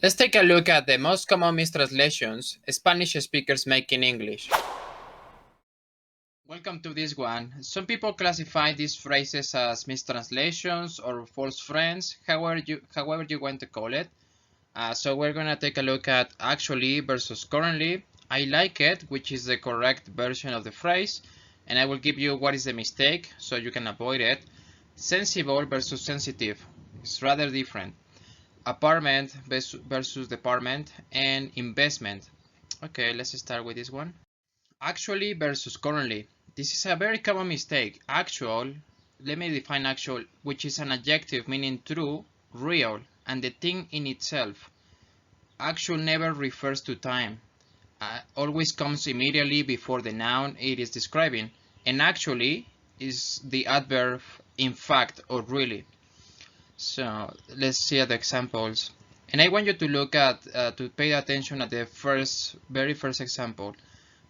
Let's take a look at the most common mistranslations Spanish speakers make in English. Welcome to this one. Some people classify these phrases as mistranslations or false friends, however you want to call it. So we're going to take a look at actually versus currently. I like it, which is the correct version of the phrase, and I will give you what is the mistake so you can avoid it. Sensible versus sensitive. It's rather different. Apartment versus department, and investment. Okay, let's start with this one. Actually versus currently. This is a very common mistake. Actual, let me define actual, which is an adjective meaning true, real, and the thing in itself. Actual never refers to time. Always comes immediately before the noun it is describing, and actually is the adverb in fact or really. So let's see the examples, and I want you to look at to pay attention at the very first example.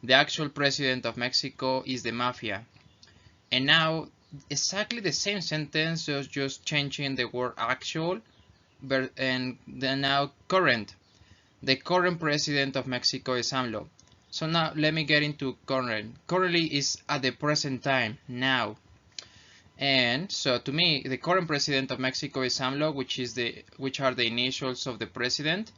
The actual president of Mexico is the mafia, and now exactly the same sentence, just changing the word actual and then now current. The current president of Mexico is AMLO. So now let me get into current. Currently is at the present time, now. And so to me, the current president of Mexico is AMLO, which are the initials of the president.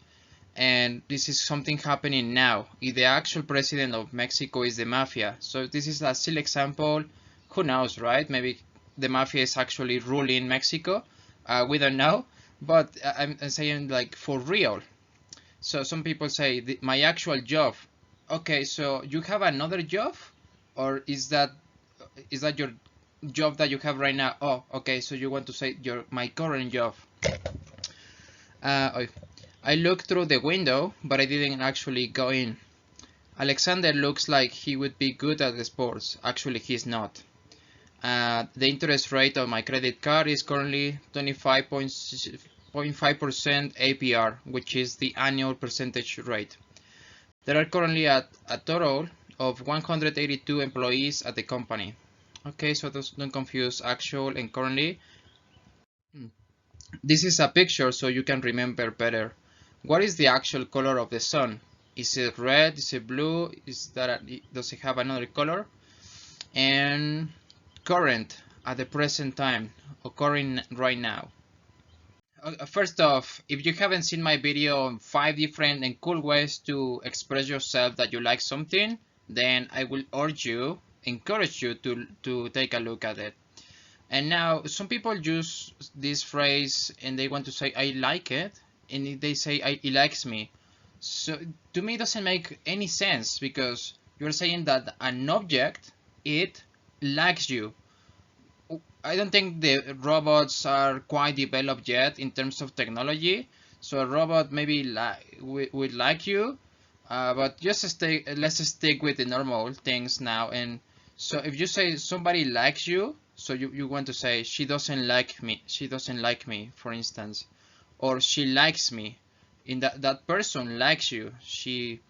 And this is something happening now. If the actual president of Mexico is the mafia. So this is a silly example. Who knows, right? Maybe the mafia is actually ruling Mexico. We don't know. But I'm saying like for real. So some people say my actual job. Okay, so you have another job? Or is that your job that you have right now? Oh, okay, so you want to say my current job. I looked through the window, but I didn't actually go in. Alexander looks like he would be good at the sports. Actually, he's not. The interest rate of my credit card is currently 25.5% APR, which is the annual percentage rate. There are currently a total of 182 employees at the company. Okay, so don't confuse actual and currently. This is a picture so you can remember better. What is the actual color of the sun? Is it red? Is it blue? Does it have another color? And current, at the present time, occurring right now. First off, if you haven't seen my video on 5 different and cool ways to express yourself that you like something, then I will encourage you to take a look at it. And now some people use this phrase and they want to say I like it, and they say it likes me. So to me it doesn't make any sense, because you're saying that an object, it likes you. I don't think the robots are quite developed yet in terms of technology, so a robot maybe would like you, but let's stick with the normal things now. And so if you say somebody likes you, so you want to say she doesn't like me, for instance, or she likes me. In that person likes you. She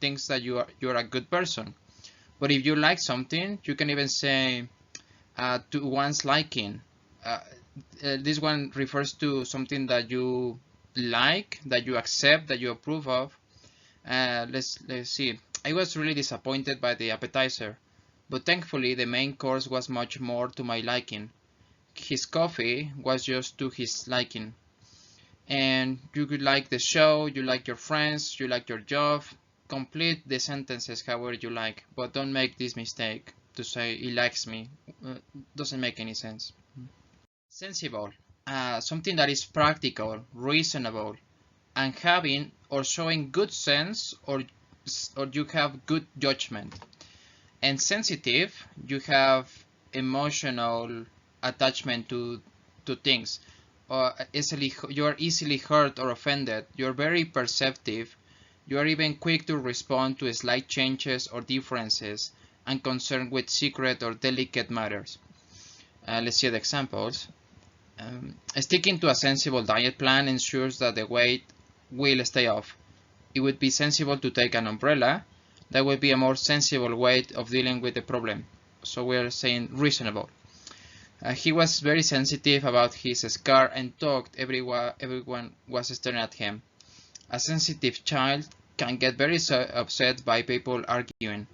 thinks that you're a good person. But if you like something, you can even say to one's liking. This one refers to something that you like, that you accept, that you approve of. Let's see. I was really disappointed by the appetizer, but thankfully the main course was much more to my liking. His coffee was just to his liking. And you could like the show, you like your friends, you like your job. Complete the sentences however you like, but don't make this mistake to say he likes me. Doesn't make any sense. Sensible, something that is practical, reasonable, and having or showing good sense, or you have good judgment. And sensitive, you have emotional attachment to things. You are easily hurt or offended. You're very perceptive. You are even quick to respond to slight changes or differences, and concerned with secret or delicate matters. Let's see the examples. Sticking to a sensible diet plan ensures that the weight will stay off. It would be sensible to take an umbrella. That would be a more sensible way of dealing with the problem. So we're saying reasonable. He was very sensitive about his scar and talked. Everyone was staring at him. A sensitive child can get very upset by people arguing.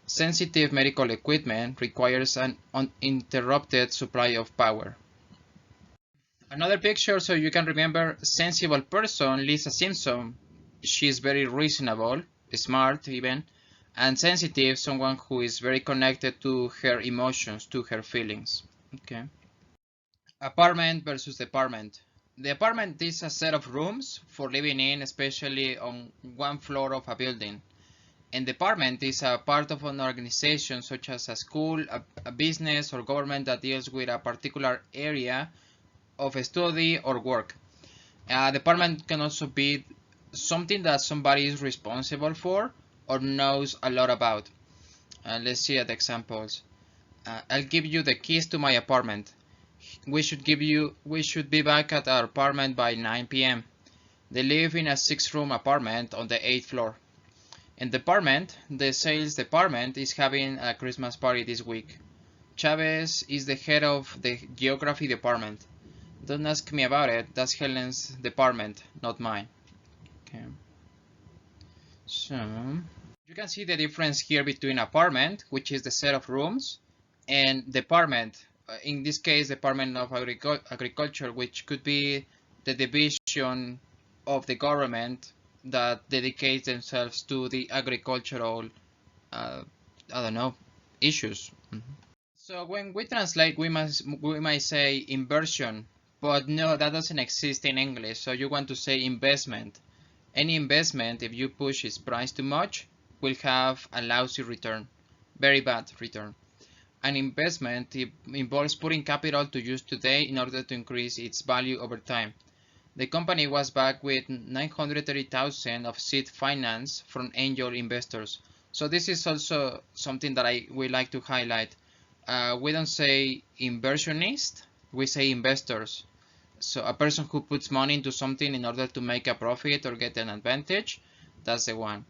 Sensitive medical equipment requires an uninterrupted supply of power. Another picture so you can remember, sensible person, Lisa Simpson. She's very reasonable, smart even, and sensitive, someone who is very connected to her emotions, to her feelings. Okay. Apartment versus department. The apartment is a set of rooms for living in, especially on one floor of a building. And department is a part of an organization such as a school, a business, or government that deals with a particular area of study or work. A department can also be something that somebody is responsible for or knows a lot about. Let's see at examples. I'll give you the keys to my apartment. We should be back at our apartment by 9 p.m. They live in a 6-room apartment on the 8th floor. In department, the sales department is having a Christmas party this week. Chavez is the head of the geography department. Don't ask me about it, that's Helen's department, not mine. Okay. So, you can see the difference here between apartment, which is the set of rooms, and department, in this case, Department of Agriculture, which could be the division of the government that dedicates themselves to the agricultural, I don't know, issues. So when we translate, we might say inversion, but no, that doesn't exist in English. So you want to say investment. Any investment, if you push its price too much, will have a lousy return, very bad return. An investment involves putting capital to use today in order to increase its value over time. The company was backed with $930,000 of seed finance from angel investors. So this is also something that I would like to highlight. We don't say inversionist, we say investors. So a person who puts money into something in order to make a profit or get an advantage, that's the one.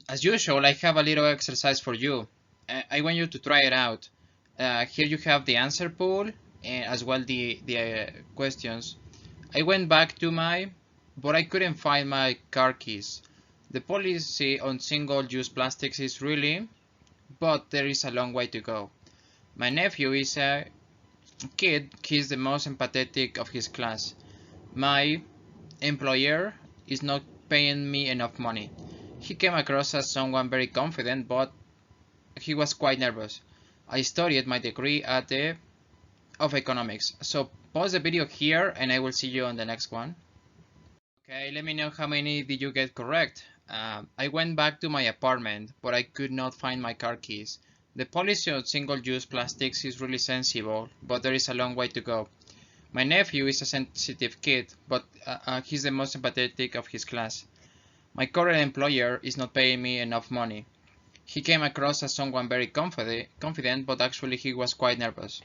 As usual, I have a little exercise for you. I want you to try it out. Here you have the answer pool and as well the questions. I went back to but I couldn't find my car keys. The policy on single-use plastics is really, but there is a long way to go. My nephew is a kid, he's the most empathetic of his class. My employer is not paying me enough money. He came across as someone very confident, but he was quite nervous. I studied my degree at the of economics. So pause the video here and I will see you on the next one. Okay, let me know how many did you get correct. I went back to my apartment, but I could not find my car keys. The policy on single-use plastics is really sensible, but there is a long way to go. My nephew is a sensitive kid, but he's the most empathetic of his class. My current employer is not paying me enough money. He came across as someone very confident, but actually he was quite nervous.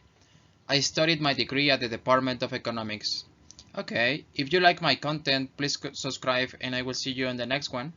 I studied my degree at the Department of Economics. Okay, if you like my content, please subscribe and I will see you in the next one.